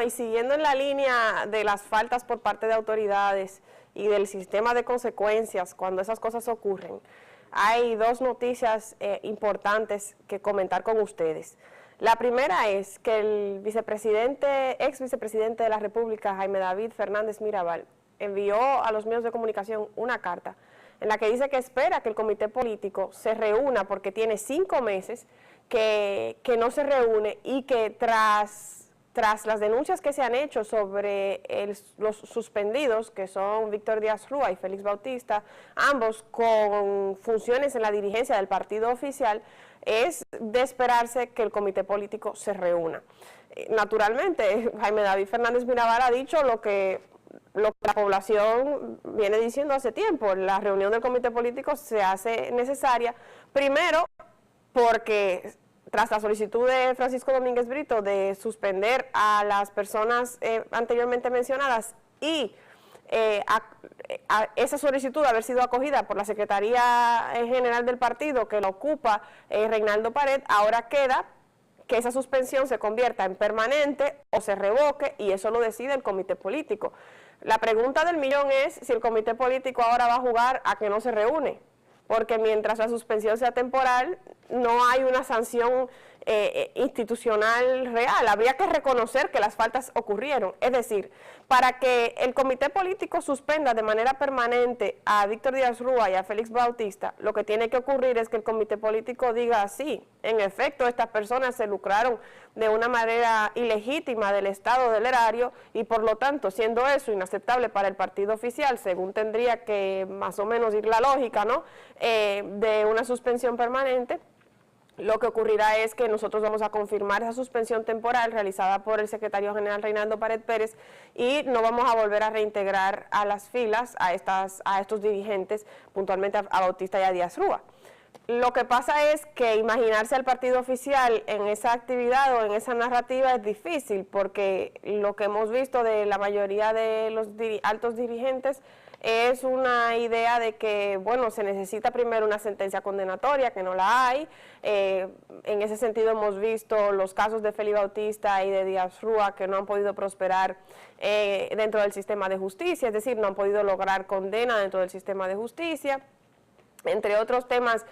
Bueno, y siguiendo en la línea de las faltas por parte de autoridades y del sistema de consecuencias cuando esas cosas ocurren, hay dos noticias importantes que comentar con ustedes. La primera es que el ex vicepresidente de la República, Jaime David Fernández Mirabal, envió a los medios de comunicación una carta en la que dice que espera que el comité político se reúna porque tiene 5 meses que no se reúne y que tras las denuncias que se han hecho sobre los suspendidos, que son Víctor Díaz Rúa y Félix Bautista, ambos con funciones en la dirigencia del partido oficial, es de esperarse que el comité político se reúna. Naturalmente, Jaime David Fernández Mirabal ha dicho lo que la población viene diciendo hace tiempo: la reunión del comité político se hace necesaria, primero porque tras la solicitud de Francisco Domínguez Brito de suspender a las personas anteriormente mencionadas y a esa solicitud haber sido acogida por la Secretaría General del partido que lo ocupa Reinaldo Pared, ahora queda que esa suspensión se convierta en permanente o se revoque, y eso lo decide el comité político. La pregunta del millón es si el comité político ahora va a jugar a que no se reúne, porque mientras la suspensión sea temporal, no hay una sanción institucional real. Habría que reconocer que las faltas ocurrieron. Es decir, para que el comité político suspenda de manera permanente a Víctor Díaz Rúa y a Félix Bautista, lo que tiene que ocurrir es que el comité político diga: sí, en efecto, estas personas se lucraron de una manera ilegítima del Estado del erario, y por lo tanto, siendo eso inaceptable para el partido oficial, según tendría que más o menos ir la lógica, ¿no?, de una suspensión permanente, lo que ocurrirá es que nosotros vamos a confirmar esa suspensión temporal realizada por el secretario general Reinaldo Pared Pérez, y no vamos a volver a reintegrar a las filas a estos dirigentes, puntualmente a Bautista y a Díaz Rúa. Lo que pasa es que imaginarse al partido oficial en esa actividad o en esa narrativa es difícil, porque lo que hemos visto de la mayoría de los altos dirigentes es una idea de que, bueno, se necesita primero una sentencia condenatoria, que no la hay. En ese sentido hemos visto los casos de Félix Bautista y de Díaz Rúa, que no han podido prosperar dentro del sistema de justicia, es decir, no han podido lograr condena dentro del sistema de justicia, entre otros temas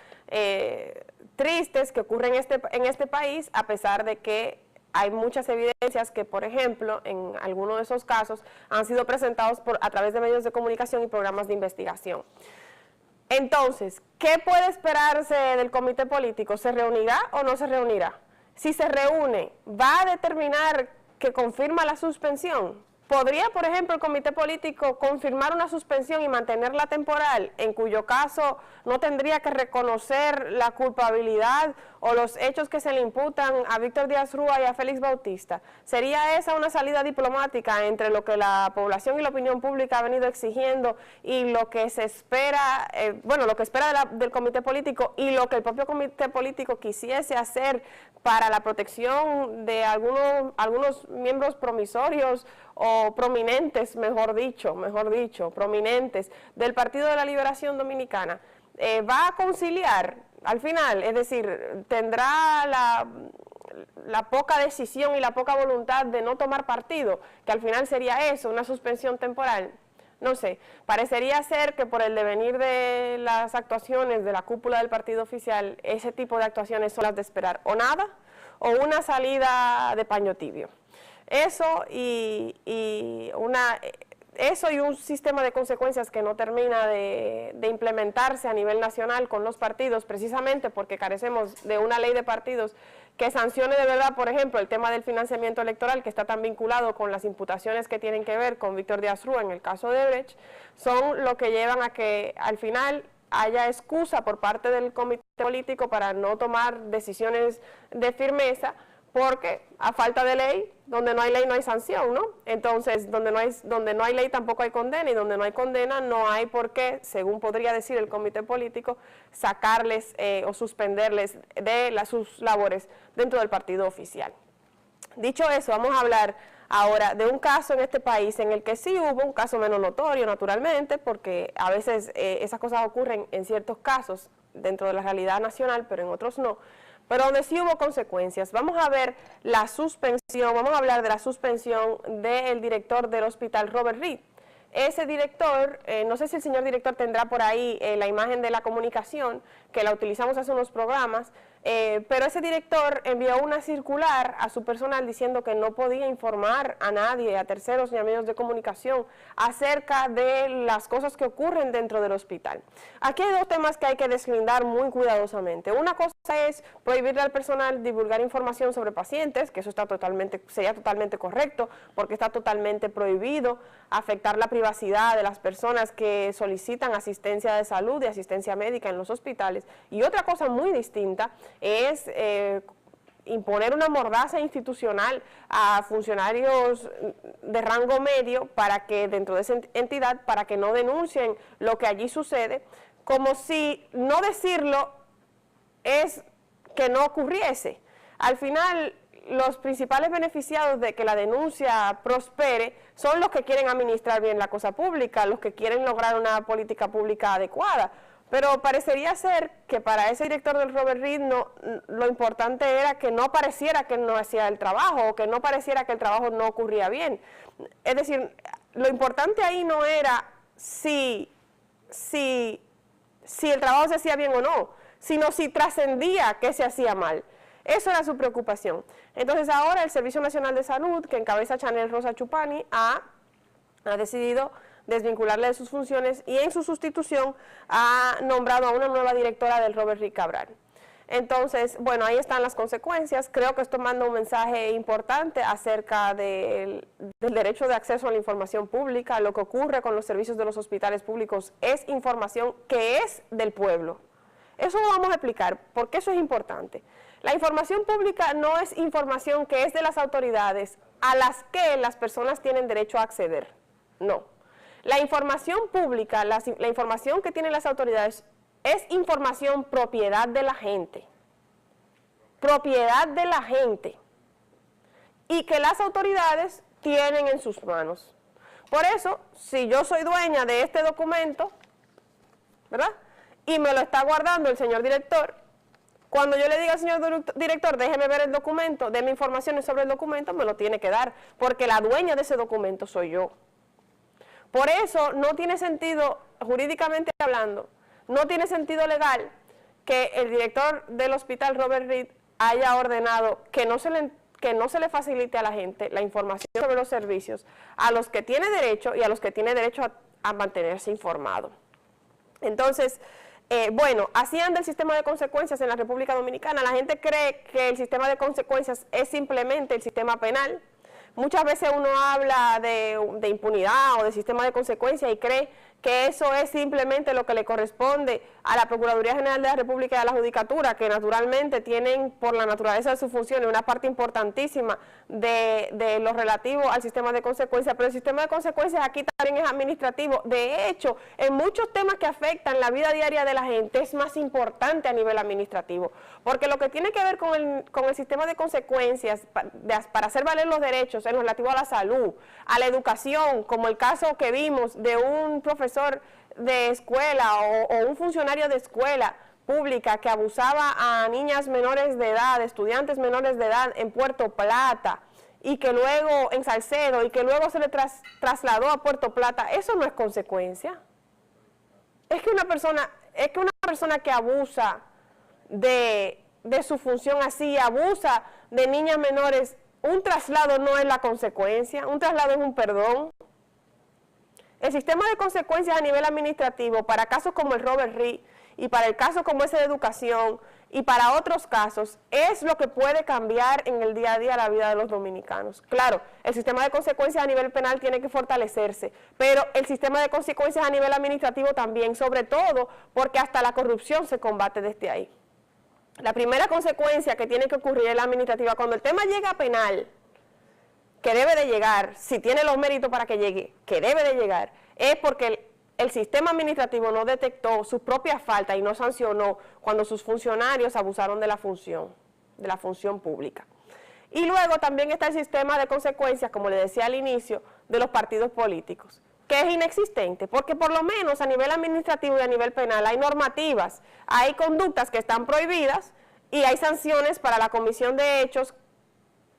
tristes que ocurren en este país, a pesar de que hay muchas evidencias que, por ejemplo, en algunos de esos casos han sido presentados a través de medios de comunicación y programas de investigación. Entonces, ¿qué puede esperarse del comité político? ¿Se reunirá o no se reunirá? Si se reúne, ¿va a determinar que confirma la suspensión? ¿Podría, por ejemplo, el comité político confirmar una suspensión y mantenerla temporal, en cuyo caso no tendría que reconocer la culpabilidad o los hechos que se le imputan a Víctor Díaz Rúa y a Félix Bautista? ¿Sería esa una salida diplomática entre lo que la población y la opinión pública ha venido exigiendo y lo que se espera, lo que espera del comité político y lo que el propio comité político quisiese hacer para la protección de algunos miembros promisorios o prominentes, mejor dicho, prominentes del Partido de la Liberación Dominicana? ¿Va a conciliar al final? Es decir, ¿tendrá la poca decisión y la poca voluntad de no tomar partido, que al final sería eso, una suspensión temporal? No sé, parecería ser que por el devenir de las actuaciones de la cúpula del partido oficial, ese tipo de actuaciones son las de esperar o nada, o una salida de paño tibio. Eso y un sistema de consecuencias que no termina de implementarse a nivel nacional con los partidos, precisamente porque carecemos de una ley de partidos que sancione de verdad, por ejemplo, el tema del financiamiento electoral, que está tan vinculado con las imputaciones que tienen que ver con Víctor Díaz Rúa en el caso de Brecht, son lo que llevan a que al final haya excusa por parte del comité político para no tomar decisiones de firmeza, porque a falta de ley, donde no hay ley no hay sanción, ¿no? Entonces, donde no hay ley tampoco hay condena, y donde no hay condena no hay por qué, según podría decir el comité político, sacarles o suspenderles de sus labores dentro del partido oficial. Dicho eso, vamos a hablar ahora de un caso en este país en el que sí hubo un caso menos notorio, naturalmente, porque a veces esas cosas ocurren en ciertos casos, dentro de la realidad nacional, pero en otros no, pero donde sí hubo consecuencias. Vamos a ver la suspensión, vamos a hablar de la suspensión del director del hospital, Robert Reed. Ese director, no sé si el señor director tendrá por ahí la imagen de la comunicación, que la utilizamos hace unos programas, pero ese director envió una circular a su personal diciendo que no podía informar a nadie, a terceros ni a medios de comunicación, acerca de las cosas que ocurren dentro del hospital. Aquí hay dos temas que hay que deslindar muy cuidadosamente. Una cosa es prohibirle al personal divulgar información sobre pacientes, que eso sería totalmente correcto, porque está totalmente prohibido afectar la privacidad de las personas que solicitan asistencia de salud y asistencia médica en los hospitales. Y otra cosa muy distinta es imponer una mordaza institucional a funcionarios de rango medio para que dentro de esa entidad, para que no denuncien lo que allí sucede, como si no decirlo es que no ocurriese. Al final, los principales beneficiados de que la denuncia prospere son los que quieren administrar bien la cosa pública, los que quieren lograr una política pública adecuada. Pero parecería ser que para ese director del Robert Reed lo importante era que no pareciera que él no hacía el trabajo o que no pareciera que el trabajo no ocurría bien. Es decir, lo importante ahí no era si el trabajo se hacía bien o no, sino si trascendía que se hacía mal. Eso era su preocupación. Entonces ahora el Servicio Nacional de Salud, que encabeza Chanel Rosa Chupani, ha decidido desvincularle de sus funciones y en su sustitución ha nombrado a una nueva directora del Robert Reed Cabral. Entonces, bueno, ahí están las consecuencias. Creo que esto manda un mensaje importante acerca del derecho de acceso a la información pública. Lo que ocurre con los servicios de los hospitales públicos es información que es del pueblo. Eso lo vamos a explicar, porque eso es importante. La información pública no es información que es de las autoridades a las que las personas tienen derecho a acceder. No. La información pública, la información que tienen las autoridades es información propiedad de la gente. Propiedad de la gente. Y que las autoridades tienen en sus manos. Por eso, si yo soy dueña de este documento, ¿verdad?, y me lo está guardando el señor director, cuando yo le diga al señor director, déjeme ver el documento, déme informaciones sobre el documento, me lo tiene que dar, porque la dueña de ese documento soy yo. Por eso no tiene sentido, jurídicamente hablando, no tiene sentido legal que el director del hospital Robert Reed haya ordenado que no se le facilite a la gente la información sobre los servicios, a los que tiene derecho y a los que tiene derecho a mantenerse informado. Entonces, bueno, así anda el sistema de consecuencias en la República Dominicana. La gente cree que el sistema de consecuencias es simplemente el sistema penal. Muchas veces uno habla de impunidad o de sistema de consecuencias y cree que eso es simplemente lo que le corresponde a la Procuraduría General de la República y a la Judicatura, que naturalmente tienen, por la naturaleza de sus funciones, una parte importantísima de lo relativo al sistema de consecuencias, pero el sistema de consecuencias aquí también es administrativo. De hecho, en muchos temas que afectan la vida diaria de la gente es más importante a nivel administrativo, porque lo que tiene que ver con el sistema de consecuencias para hacer valer los derechos en lo relativo a la salud, a la educación, como el caso que vimos de un profesor de escuela o un funcionario de escuela pública que abusaba a niñas menores de edad, estudiantes menores de edad en Puerto Plata, y que luego en Salcedo, y que luego se le trasladó a Puerto Plata. Eso no es consecuencia. Es que una persona que abusa de su función así, abusa de niñas menores, un traslado no es la consecuencia, un traslado es un perdón. El sistema de consecuencias a nivel administrativo para casos como el Robert Reed y para el caso como ese de educación y para otros casos es lo que puede cambiar en el día a día la vida de los dominicanos. Claro, el sistema de consecuencias a nivel penal tiene que fortalecerse, pero el sistema de consecuencias a nivel administrativo también, sobre todo porque hasta la corrupción se combate desde ahí. La primera consecuencia que tiene que ocurrir es la administrativa. Cuando el tema llega a penal, que debe de llegar, si tiene los méritos para que llegue, que debe de llegar, es porque el sistema administrativo no detectó sus propias faltas y no sancionó cuando sus funcionarios abusaron de la función pública. Y luego también está el sistema de consecuencias, como le decía al inicio, de los partidos políticos. que es inexistente, porque por lo menos a nivel administrativo y a nivel penal hay normativas, hay conductas que están prohibidas y hay sanciones para la comisión de hechos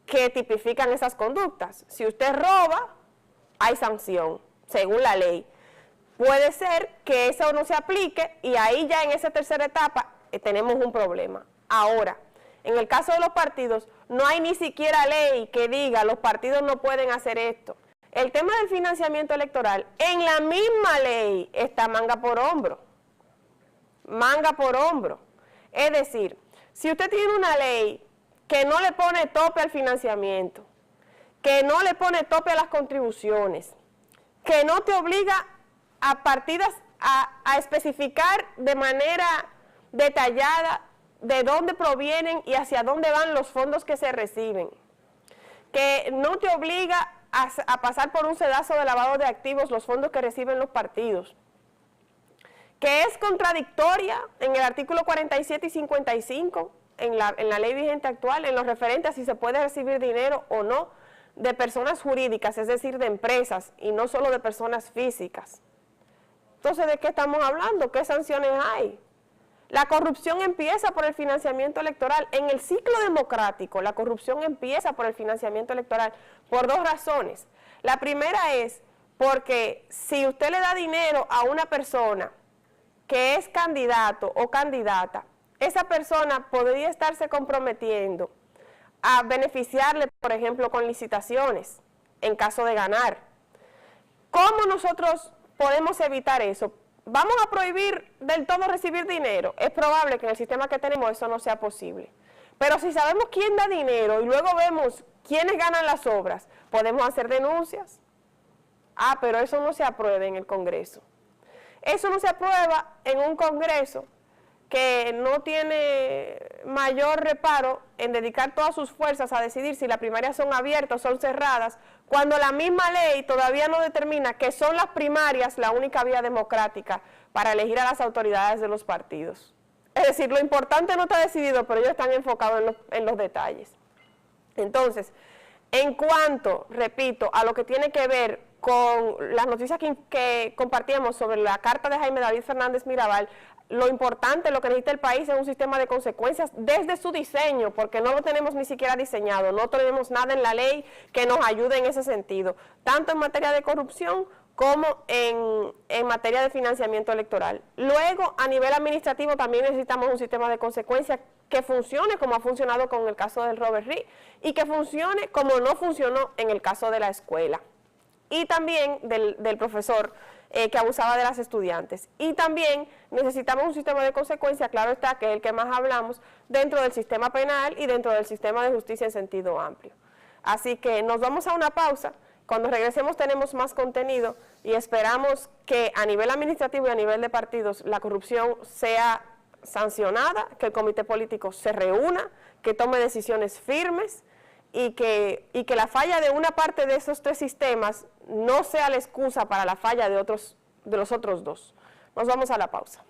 que tipifican esas conductas. Si usted roba, hay sanción, según la ley. Puede ser que eso no se aplique y ahí ya en esa tercera etapa tenemos un problema. Ahora, en el caso de los partidos, no hay ni siquiera ley que diga los partidos no pueden hacer esto. El tema del financiamiento electoral, en la misma ley está manga por hombro. Manga por hombro. Es decir, si usted tiene una ley que no le pone tope al financiamiento, que no le pone tope a las contribuciones, que no te obliga a partidas a especificar de manera detallada de dónde provienen y hacia dónde van los fondos que se reciben, que no te obliga a pasar por un sedazo de lavado de activos los fondos que reciben los partidos, que es contradictoria en el artículo 47 y 55 en la ley vigente actual, en lo referente a si se puede recibir dinero o no de personas jurídicas, es decir, de empresas y no solo de personas físicas. Entonces, ¿de qué estamos hablando? ¿Qué sanciones hay? La corrupción empieza por el financiamiento electoral. En el ciclo democrático, la corrupción empieza por el financiamiento electoral por dos razones. La primera es porque si usted le da dinero a una persona que es candidato o candidata, esa persona podría estarse comprometiendo a beneficiarle, por ejemplo, con licitaciones, en caso de ganar. ¿Cómo nosotros podemos evitar eso? ¿Vamos a prohibir del todo recibir dinero? Es probable que en el sistema que tenemos eso no sea posible. Pero si sabemos quién da dinero y luego vemos quiénes ganan las obras, podemos hacer denuncias. Ah, pero eso no se aprueba en el Congreso. Eso no se aprueba en un Congreso que no tiene mayor reparo en dedicar todas sus fuerzas a decidir si las primarias son abiertas o son cerradas, cuando la misma ley todavía no determina que son las primarias la única vía democrática para elegir a las autoridades de los partidos. Es decir, lo importante no está decidido, pero ellos están enfocados en los detalles. Entonces, en cuanto, repito, a lo que tiene que ver con las noticias que compartíamos sobre la carta de Jaime David Fernández Mirabal, lo importante, lo que necesita el país es un sistema de consecuencias desde su diseño, porque no lo tenemos ni siquiera diseñado, no tenemos nada en la ley que nos ayude en ese sentido, tanto en materia de corrupción como en materia de financiamiento electoral. Luego, a nivel administrativo también necesitamos un sistema de consecuencias que funcione como ha funcionado con el caso del Robert Reed y que funcione como no funcionó en el caso de la escuela y también del profesor que abusaba de las estudiantes. Y también necesitamos un sistema de consecuencias, claro está, que es el que más hablamos, dentro del sistema penal y dentro del sistema de justicia en sentido amplio. Así que nos vamos a una pausa. Cuando regresemos tenemos más contenido y esperamos que a nivel administrativo y a nivel de partidos la corrupción sea sancionada, que el comité político se reúna, que tome decisiones firmes y que la falla de una parte de esos tres sistemas no sea la excusa para la falla de los otros dos. Nos vamos a la pausa.